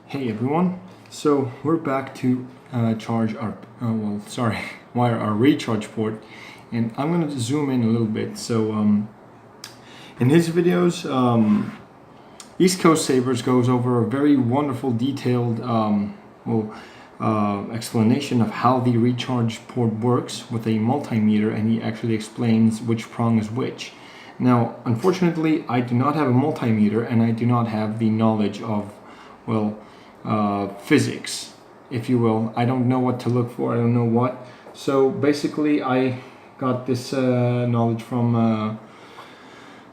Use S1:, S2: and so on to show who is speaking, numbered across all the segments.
S1: Hey everyone, so we're back to charge our, wire our recharge port, and I'm going to zoom in a little bit. So in his videos, East Coast Sabers goes over a very wonderful detailed explanation of how the recharge port works with a multimeter, and he actually explains which prong is which. Now, unfortunately, I do not have a multimeter, and I do not have the knowledge of, physics, if you will. I don't know what to look for. I don't know what. So basically, I got this knowledge from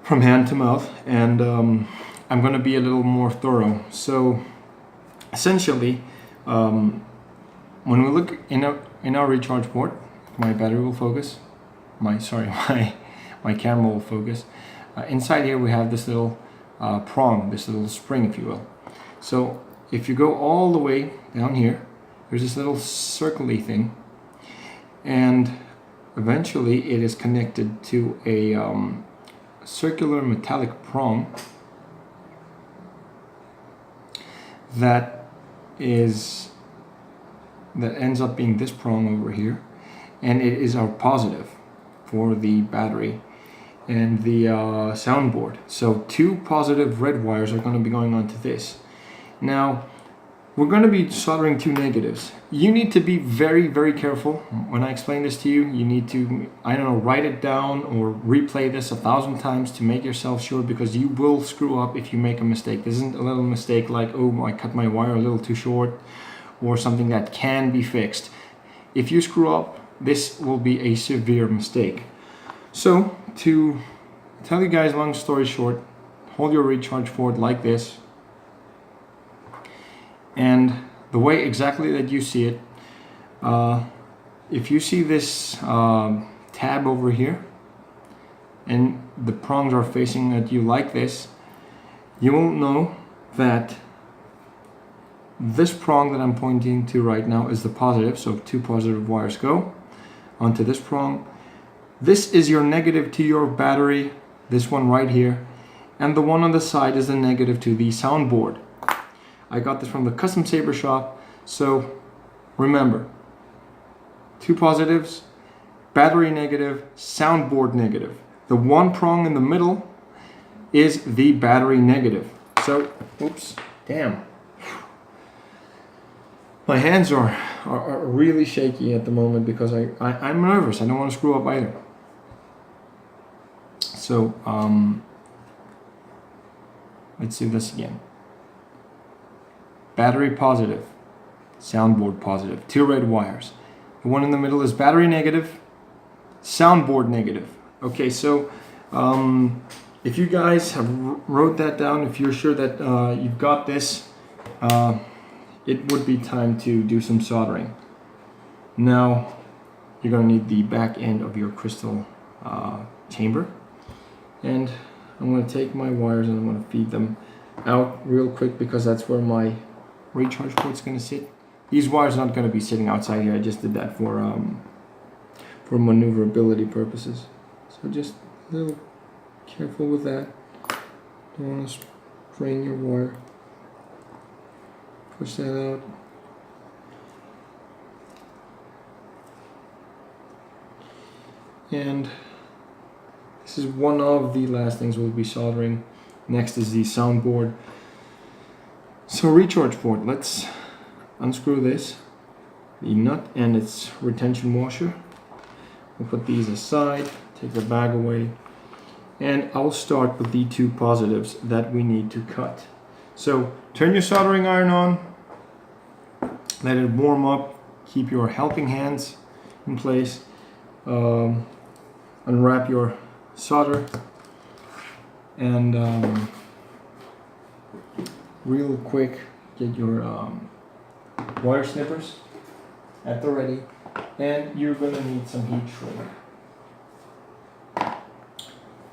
S1: hand to mouth, and I'm going to be a little more thorough. So essentially, when we look in our recharge port, my battery will focus. My camera will focus. Inside here we have this little prong, this little spring, if you will. So if you go all the way down here, there's this little circly thing, and eventually it is connected to a circular metallic prong that ends up being this prong over here, and it is our positive for the battery and the soundboard. So two positive red wires are going to be going onto this. Now, we're going to be soldering two negatives. You need to be very, very careful. When I explain this to you, you need to, write it down or replay this 1,000 times to make yourself sure, because you will screw up if you make a mistake. This isn't a little mistake like, oh, I cut my wire a little too short, or something that can be fixed. If you screw up, this will be a severe mistake. So, to tell you guys, long story short, hold your recharge port like this. And the way exactly that you see it, if you see this tab over here, and the prongs are facing at you like this, you will know that this prong that I'm pointing to right now is the positive, so two positive wires go onto this prong. This is your negative to your battery, this one right here, and the one on the side is the negative to the soundboard. I got this from the Custom Saber shop, so remember, two positives, battery negative, soundboard negative. The one prong in the middle is the battery negative. So, oops, damn. My hands are really shaky at the moment because I'm nervous. I don't want to screw up either. So, let's do this again. Battery positive, soundboard positive, two red wires. The one in the middle is battery negative, soundboard negative. Okay, so if you guys have wrote that down, if you're sure that you've got this, it would be time to do some soldering. Now, you're going to need the back end of your crystal chamber. And I'm going to take my wires and I'm going to feed them out real quick, because that's where my recharge port's going to sit. These wires are not going to be sitting outside here. I just did that for maneuverability purposes. So just a little careful with that. Don't want to strain your wire. Push that out. And this is one of the last things we'll be soldering. Next is the soundboard. So recharge port, let's unscrew this, the nut and its retention washer. We'll put these aside, take the bag away, and I'll start with the two positives that we need to cut. So turn your soldering iron on, let it warm up, keep your helping hands in place, unwrap your solder, and real quick get your wire snippers at the ready, and you're going to need some heat shrink.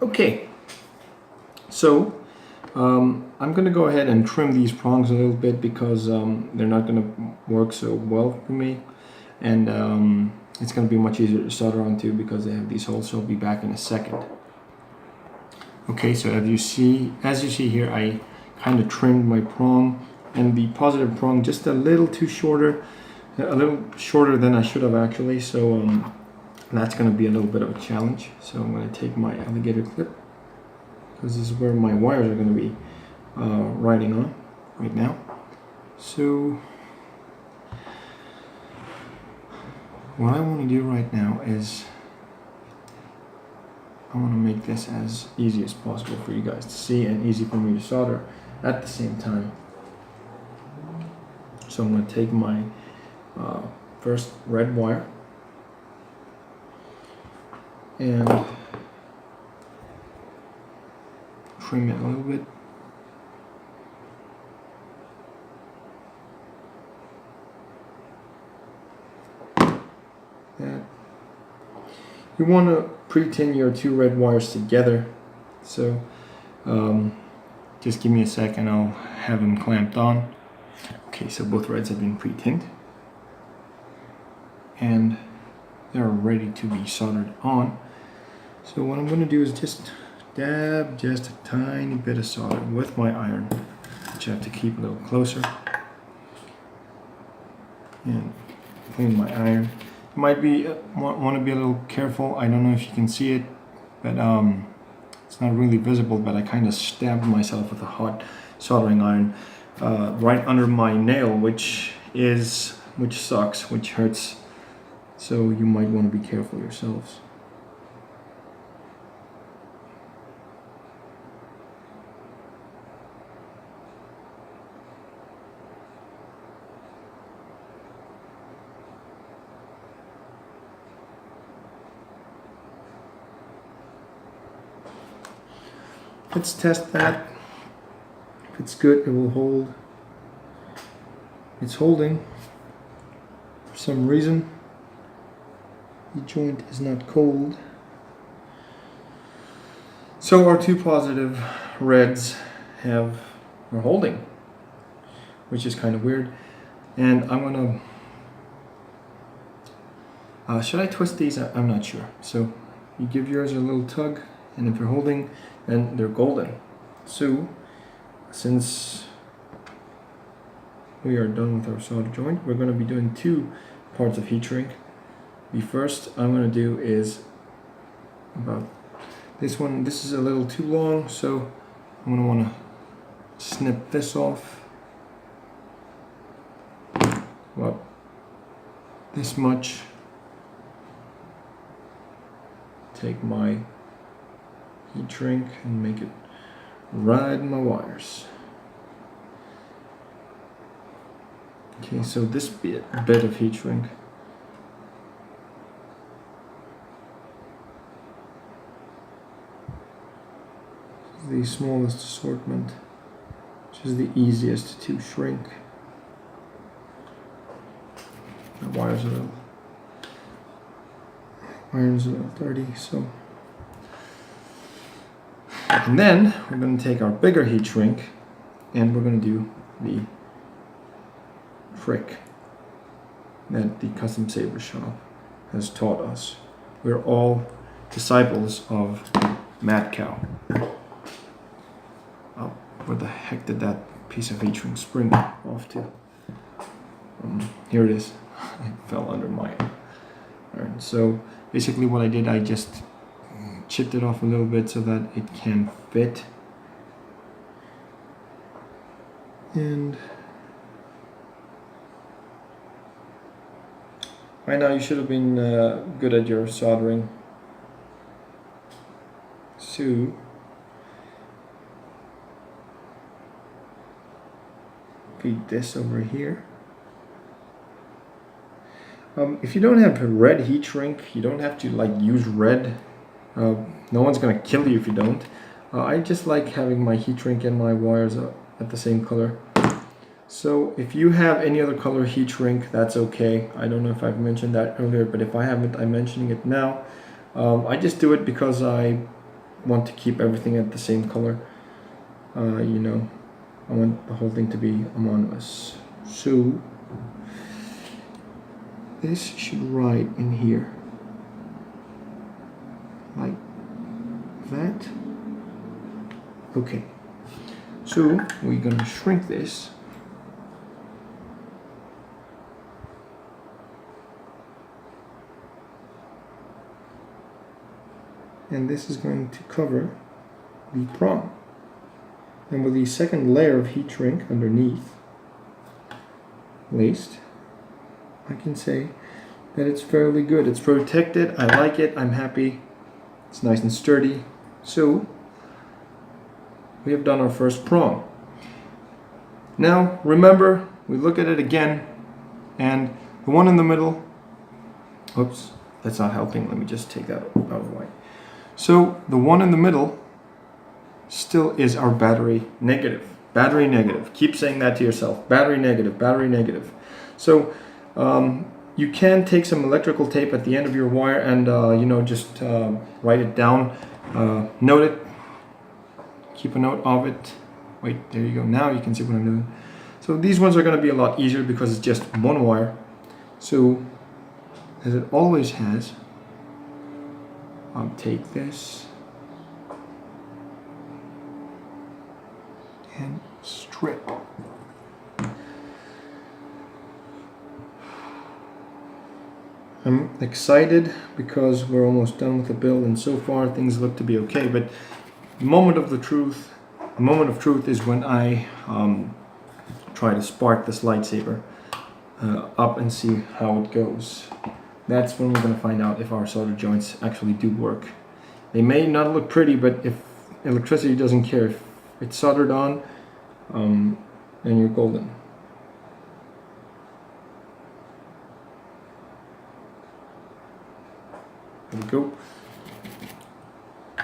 S1: Okay, so I'm going to go ahead and trim these prongs a little bit, because they're not going to work so well for me, and it's going to be much easier to solder onto because they have these holes. So I'll be back in a second. Okay, so as you see here, I kind of trimmed my prong and the positive prong just a little shorter than I should have actually. So that's going to be a little bit of a challenge. So I'm going to take my alligator clip, because this is where my wires are going to be riding on right now. So what I want to do right now is I want to make this as easy as possible for you guys to see and easy for me to solder at the same time. So I'm going to take my first red wire and trim it a little bit. That. You want to pre-tin your two red wires together. So just give me a second, I'll have them clamped on. Okay, so both reds have been pre-tinned and they're ready to be soldered on. So what I'm going to do is just dab just a tiny bit of solder with my iron, which I have to keep a little closer, and clean my iron. You might be want to be a little careful. I don't know if you can see it, but it's not really visible, but I kind of stabbed myself with a hot soldering iron right under my nail, which sucks, which hurts. So you might want to be careful yourselves. Let's test that. If it's good, it will hold. It's holding. For some reason, the joint is not cold. So our two positive reds are holding, which is kind of weird. And I'm gonna, should I twist these? I'm not sure. So you give yours a little tug, and if you're holding, then they're golden. So since we are done with our solder joint, we're going to be doing two parts of heat shrink. The first I'm going to do is about this one. This is a little too long, so I'm going to want to snip this off about this much. Take my heat shrink and make it ride my wires. Okay, so this bit of heat shrink is the smallest assortment, which is the easiest to shrink. My wires are iron's a little dirty, so. And then we're going to take our bigger heat shrink and we're going to do the trick that the Custom Saber Shop has taught us. We're all disciples of Mad Cow. Oh, where the heck did that piece of heat shrink spring off to? Here it is. It fell under my iron. So basically what I did, I just chipped it off a little bit so that it can fit. And by now you should have been good at your soldering. So feed this over here. If you don't have a red heat shrink, you don't have to use red. No one's gonna kill you if you don't. I just like having my heat shrink and my wires at the same color. So if you have any other color heat shrink, that's okay. I don't know if I've mentioned that earlier, but if I haven't, I'm mentioning it now. I just do it because I want to keep everything at the same color. You know, I want the whole thing to be homogeneous. So this should ride in here. Like that. Okay, so we're gonna shrink this and this is going to cover the prong. And with the second layer of heat shrink underneath laced, I can say that it's fairly good. It's protected, I like it, I'm happy, it's nice and sturdy. So we have done our first prong. Now remember, we look at it again, and the one in the middle, oops, that's not helping, let me just take that out of the way. So the one in the middle still is our battery negative. Battery negative. Keep saying that to yourself. Battery negative, battery negative. So you can take some electrical tape at the end of your wire and just write it down. Note it. Keep a note of it. Wait, there you go. Now you can see what I'm doing. So these ones are going to be a lot easier because it's just one wire. So as it always has, I'll take this and strip. I'm excited because we're almost done with the build, and so far things look to be okay, but the moment of truth is when I try to spark this lightsaber up and see how it goes. That's when we're going to find out if our solder joints actually do work. They may not look pretty, but if electricity doesn't care, if it's soldered on, then you're golden. There we go.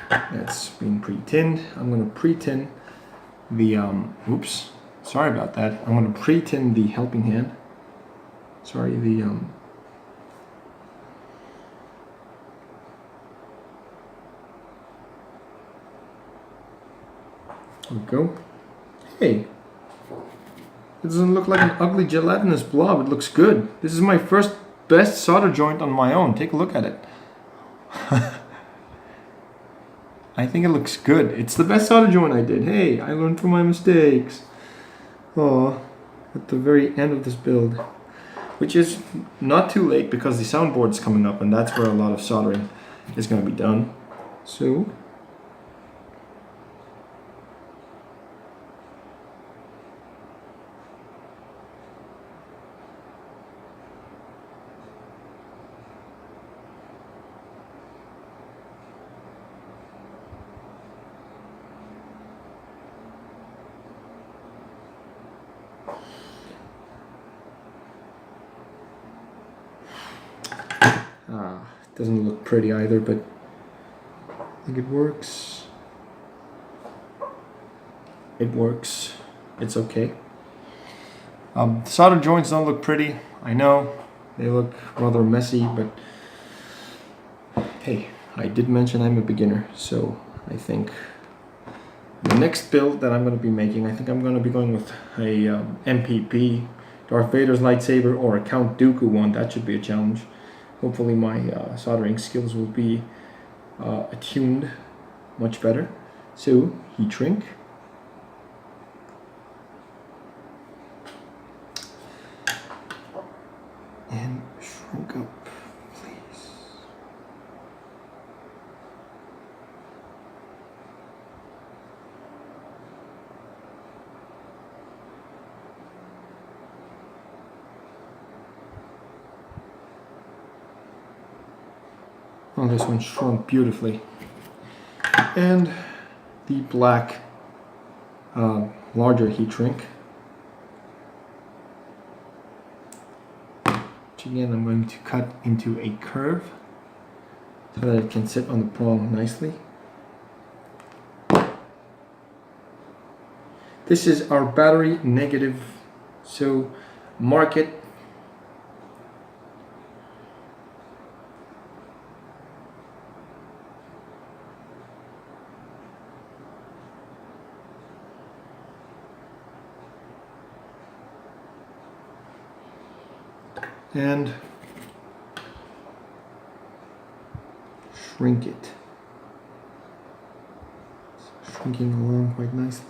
S1: That's been pre-tinned. I'm going to pre-tin the, oops, sorry about that. I'm going to pre-tin the helping hand. Sorry, the, there we go. Hey, it doesn't look like an ugly gelatinous blob. It looks good. This is my first best solder joint on my own. Take a look at it. I think it looks good. It's the best solder joint I did. Hey, I learned from my mistakes. Oh, at the very end of this build, which is not too late because the soundboard's coming up, and that's where a lot of soldering is going to be done. So doesn't look pretty either, but I think it works. It works. It's okay. Solder joints don't look pretty. I know they look rather messy, but hey, I did mention I'm a beginner, so I think the next build that I'm going to be making, I think I'm going to be going with a MPP, Darth Vader's lightsaber, or a Count Dooku one. That should be a challenge. Hopefully my soldering skills will be attuned much better. So, heat shrink. And shrink up, please. Oh, this one shrunk beautifully. And the black larger heat shrink. Which again I'm going to cut into a curve so that it can sit on the prong nicely. This is our battery negative, so mark it. And shrink it. It's shrinking along quite nicely.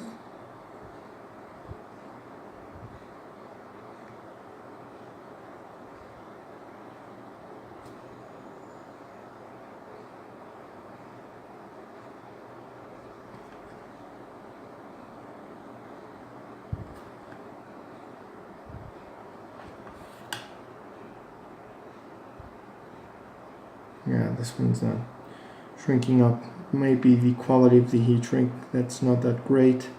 S1: Yeah, this one's not shrinking up. Maybe the quality of the heat shrink that's not that great.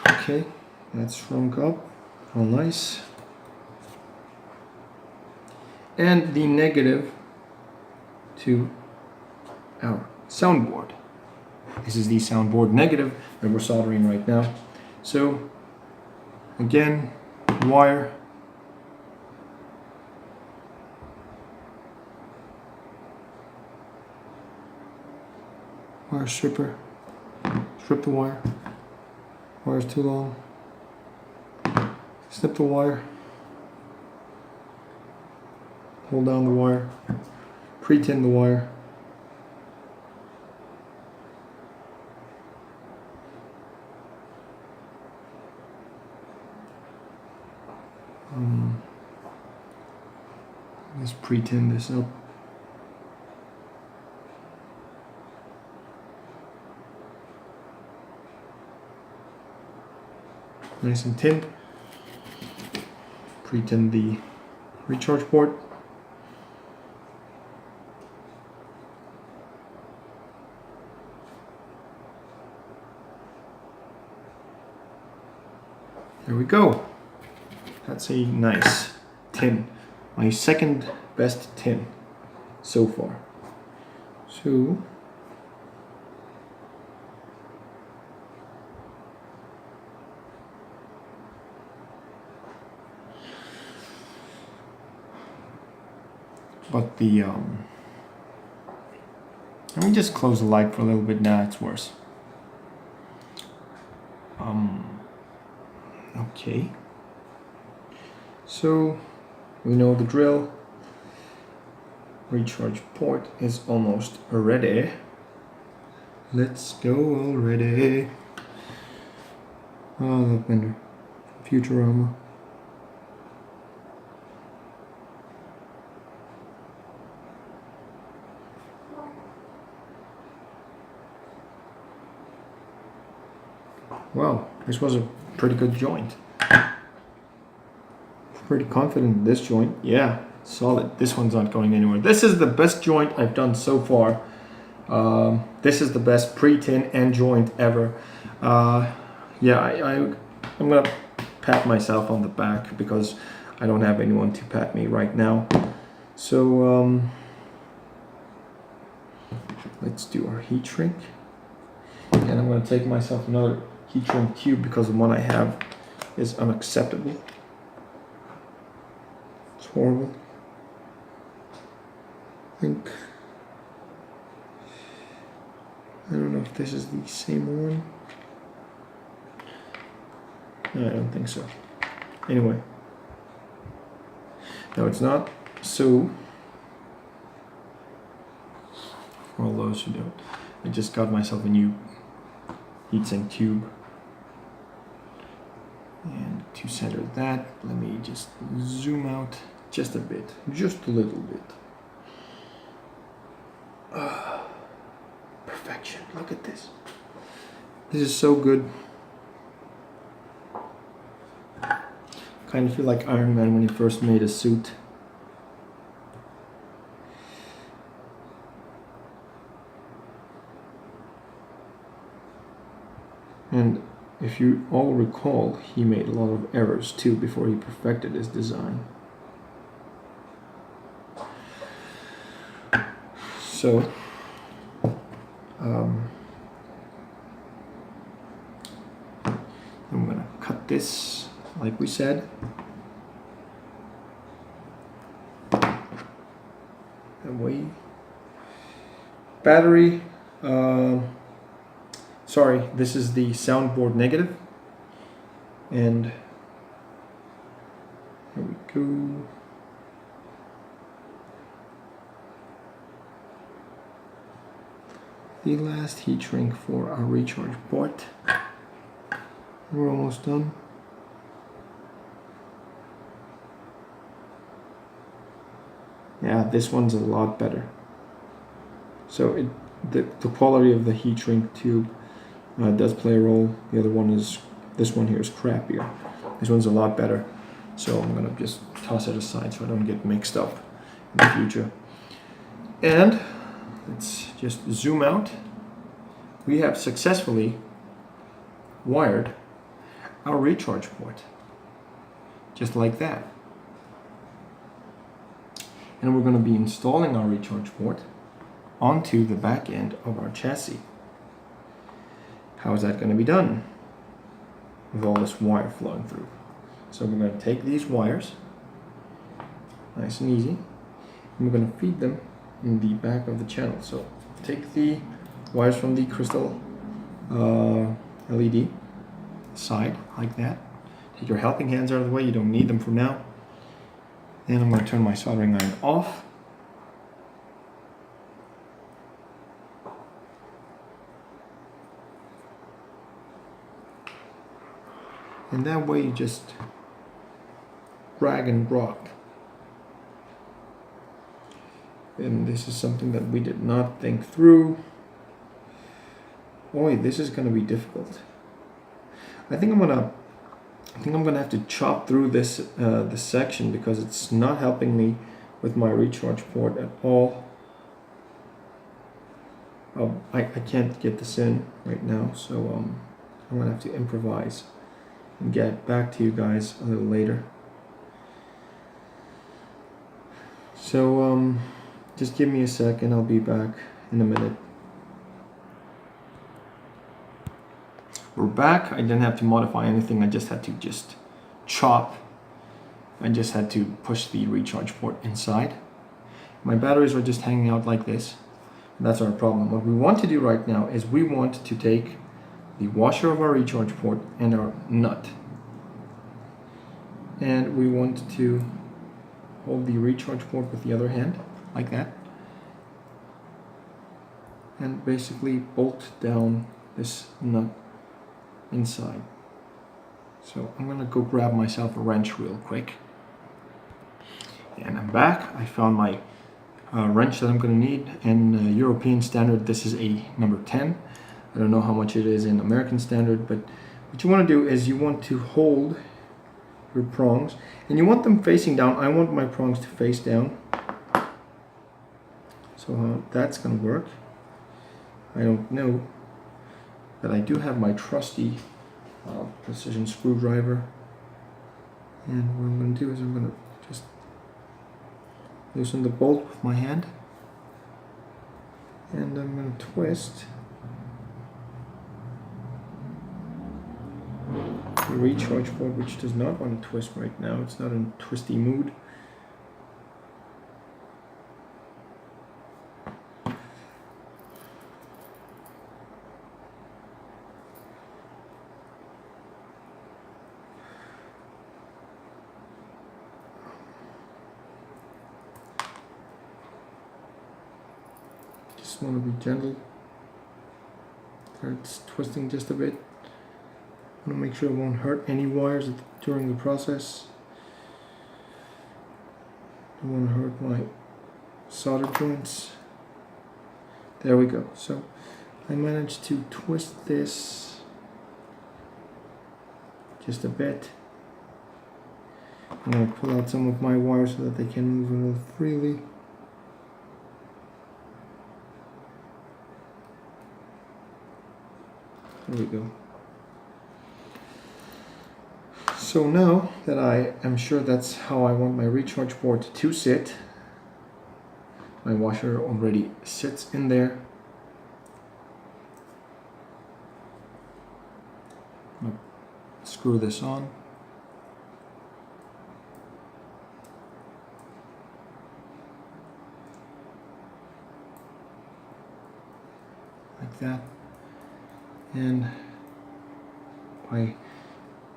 S1: Okay, that's shrunk up. All nice. And the negative to our soundboard. This is the soundboard negative that we're soldering right now. So again, wire. Wire stripper. Strip the wire. Wire's too long. Snip the wire. Hold down the wire. Pre-tin the wire. Just pre-tin this up. Nice and tinned. Pre-tin the recharge port. There we go. That's a nice tin. My second best tin so far. So but the let me just close the light for a little bit. Now it's worse. Okay, so we know the drill. Recharge port is almost ready. Let's go already. Oh, that vendor. Futurama. Wow, this was a pretty good joint. Pretty confident in this joint. Yeah, solid. This one's not going anywhere. This is the best joint I've done so far. This is the best pre-tin and joint ever. Yeah, I'm gonna pat myself on the back because I don't have anyone to pat me right now. So let's do our heat shrink. And I'm gonna take myself another heat shrink tube because the one I have is unacceptable. It's horrible. I don't know if this is the same one. No, I don't think so. Anyway. No, it's not. So, for all those who don't, I just got myself a new heatsink tube. And to center that, let me just zoom out just a bit, just a little bit. Perfection, look at this. This is so good. Kind of feel like Iron Man when he first made a suit. And if you all recall, he made a lot of errors too before he perfected his design. So, I'm gonna cut this like we said. That way. Battery. Sorry, this is the soundboard negative. And here we go. The last heat shrink for our recharge port. We're almost done. Yeah, this one's a lot better. So the quality of the heat shrink tube does play a role. The other one is, this one here is crappier. This one's a lot better. So I'm gonna just toss it aside so I don't get mixed up in the future. And let's just zoom out. We have successfully wired our recharge port, just like that. And we're going to be installing our recharge port onto the back end of our chassis. How is that going to be done with all this wire flowing through? So we're going to take these wires, nice and easy, and we're going to feed them in the back of the channel. So take the wires from the crystal LED side like that. Take your helping hands out of the way, you don't need them for now. Then I'm going to turn my soldering iron off. And that way you just drag and drop. And this is something that we did not think through. Boy, this is going to be difficult. I think I'm gonna have to chop through this this section because it's not helping me with my recharge port at all. I can't get this in right now, so I'm gonna have to improvise and get back to you guys a little later. So just give me a second, I'll be back in a minute. We're back. I didn't have to modify anything. I just had to chop. I just had to push the recharge port inside. My batteries are just hanging out like this. That's our problem. What we want to do right now is we want to take the washer of our recharge port and our nut. And we want to hold the recharge port with the other hand, like that. And basically bolt down this nut inside. So I'm gonna go grab myself a wrench real quick. And I'm back. I found my wrench that I'm gonna need. In European standard, this is a number 10. I don't know how much it is in American standard, but what you want to do is you want to hold your prongs and you want them facing down. I want my prongs to face down. So how that's gonna work, I don't know. But I do have my trusty precision screwdriver, and what I'm going to do is I'm going to just loosen the bolt with my hand, and I'm going to twist the recharge port, which does not want to twist right now. It's not in twisty mood. Just want to be gentle. It's twisting just a bit. I want to make sure it won't hurt any wires during the process. Don't want to hurt my solder joints. There we go. So I managed to twist this just a bit. I'm going to pull out some of my wires so that they can move a little freely. There we go. So now that I am sure that's how I want my recharge port to sit, my washer already sits in there. I'll screw this on. Like that. And by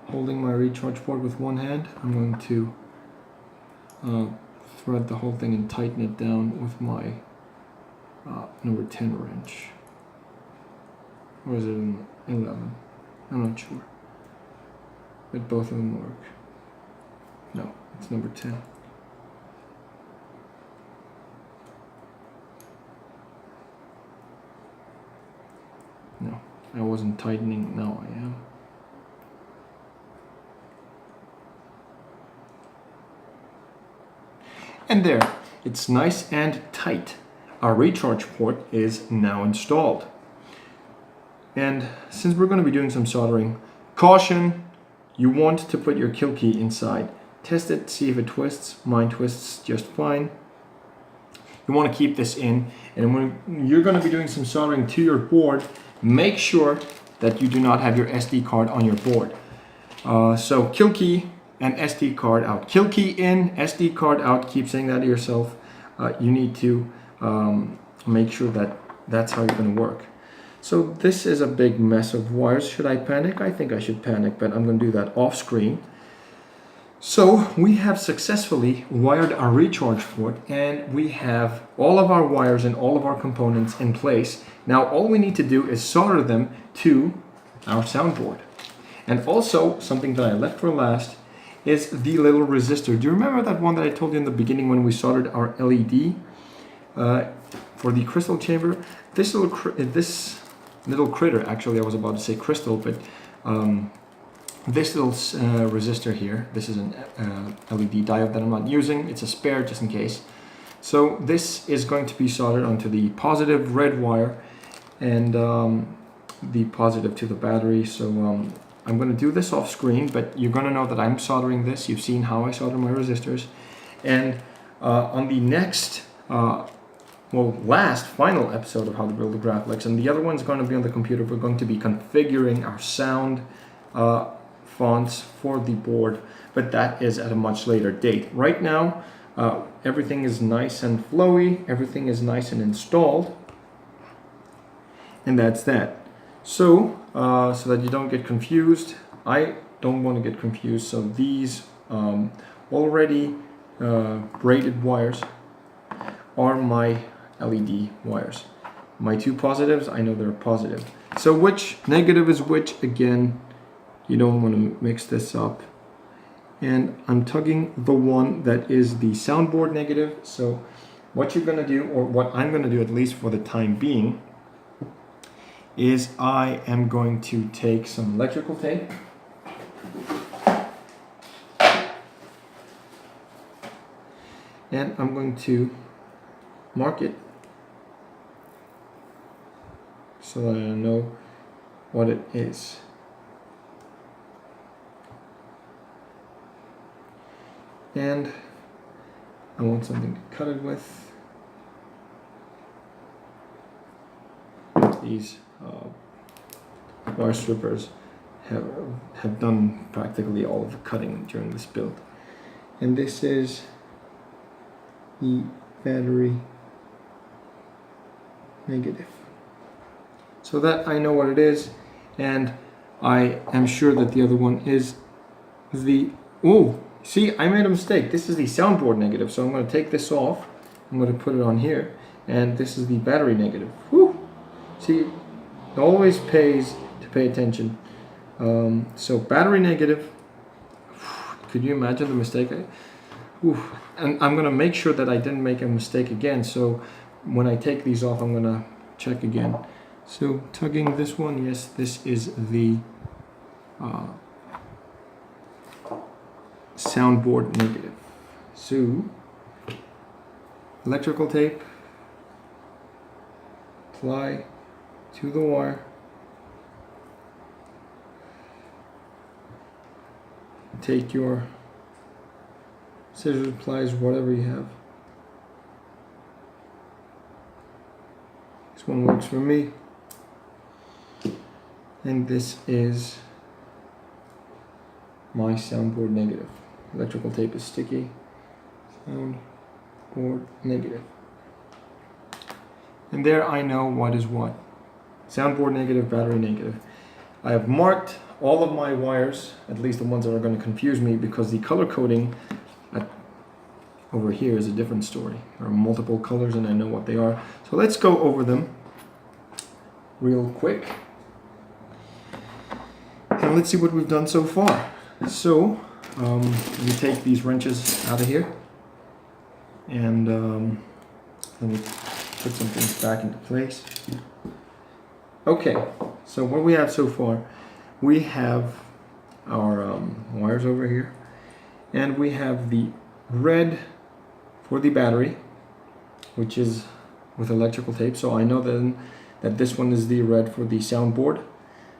S1: holding my recharge port with one hand, I'm going to thread the whole thing and tighten it down with my number 10 wrench. Or is it an 11? I'm not sure. But both of them work. No, it's number 10. No, I wasn't tightening. Now I am. And there, it's nice and tight. Our recharge port is now installed. And since we're going to be doing some soldering, caution, you want to put your kill key inside. Test it, see if it twists. Mine twists just fine. You want to keep this in, and when you're going to be doing some soldering to your board, make sure that you do not have your SD card on your board. So kill key and SD card out. Kill key in, SD card out. Keep saying that to yourself. You need to make sure that that's how you're going to work. So this is a big mess of wires. Should I panic? I think I should panic, but I'm going to do that off screen. So we have successfully wired our recharge port, and we have all of our wires and all of our components in place. Now all we need to do is solder them to our soundboard. And also, something that I left for last is the little resistor. Do you remember that one that I told you in the beginning when we soldered our LED for the crystal chamber? This little critter, actually I was about to say crystal, but this little resistor here, this is an LED diode that I'm not using. It's a spare just in case. So this is going to be soldered onto the positive red wire and the positive to the battery. So I'm going to do this off screen, but you're going to know that I'm soldering this. You've seen how I solder my resistors. And on the next, last final episode of How to Build a Graflex, and the other one's going to be on the computer, we're going to be configuring our sound fonts for the board, but that is at a much later date. Right now, everything is nice and flowy, everything is nice and installed, and that's that. So, so that you don't get confused, I don't want to get confused, so these already braided wires are my LED wires. My two positives, I know they're positive. So which negative is which? Again, you don't want to mix this up. And I'm tugging the one that is the soundboard negative. So what you're going to do, or what I'm going to do at least for the time being, is I am going to take some electrical tape. And I'm going to mark it so that I know what it is. And I want something to cut it with. These wire strippers have done practically all of the cutting during this build. And this is the battery negative. So that I know what it is, and I am sure that the other one is the, oh, see, I made a mistake. This is the soundboard negative, so I'm going to take this off. I'm going to put it on here, and this is the battery negative. Whew. See, it always pays to pay attention. So battery negative, could you imagine the mistake? And I'm going to make sure that I didn't make a mistake again, so when I take these off, I'm going to check again. So tugging this one, yes, this is the soundboard negative. So electrical tape, apply to the wire, take your scissors, pliers, whatever you have. This one works for me. And this is my soundboard negative. Electrical tape is sticky. Soundboard negative. And there I know what is what. Soundboard negative, battery negative. I have marked all of my wires, at least the ones that are going to confuse me, because the color coding over here is a different story. There are multiple colors and I know what they are. So let's go over them real quick. And let's see what we've done so far. So we take these wrenches out of here, and let me put some things back into place. Okay, So what we have so far, we have our wires over here, and we have the red for the battery, which is with electrical tape. So I know then that this one is the red for the soundboard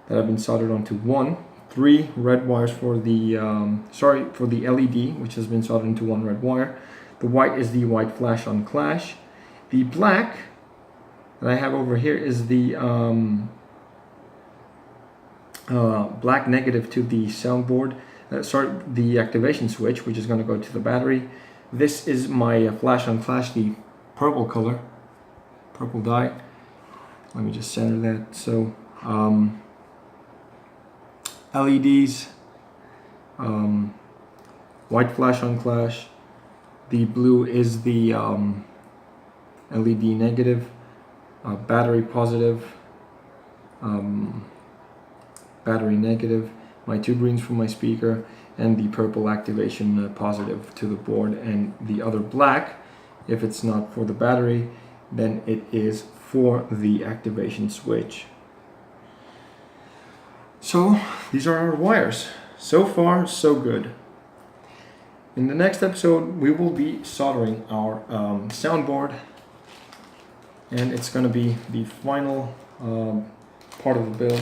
S1: that have been soldered onto one. 3 red wires for the for the LED, which has been soldered into 1 red wire. The white is the white flash on clash. The black that I have over here is the black negative to the soundboard. The activation switch, which is going to go to the battery. This is my flash on clash, the purple color, purple dye. Let me just center that. So LEDs, white flash on clash. The blue is the LED negative, battery positive, battery negative, my 2 greens for my speaker, and the purple activation positive to the board, and the other black, if it's not for the battery, then it is for the activation switch. So these are our wires. So far, so good. In the next episode, we will be soldering our soundboard, and it's going to be the final part of the build.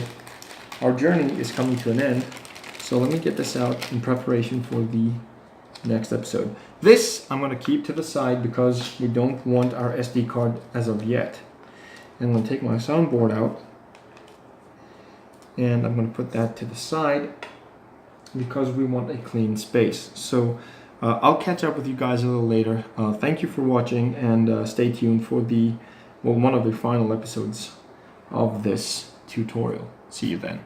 S1: Our journey is coming to an end, so let me get this out in preparation for the next episode. This I'm going to keep to the side because we don't want our SD card as of yet. And I'm going to take my soundboard out, and I'm going to put that to the side because we want a clean space. So I'll catch up with you guys a little later. Thank you for watching, and stay tuned for one of the final episodes of this tutorial. See you then.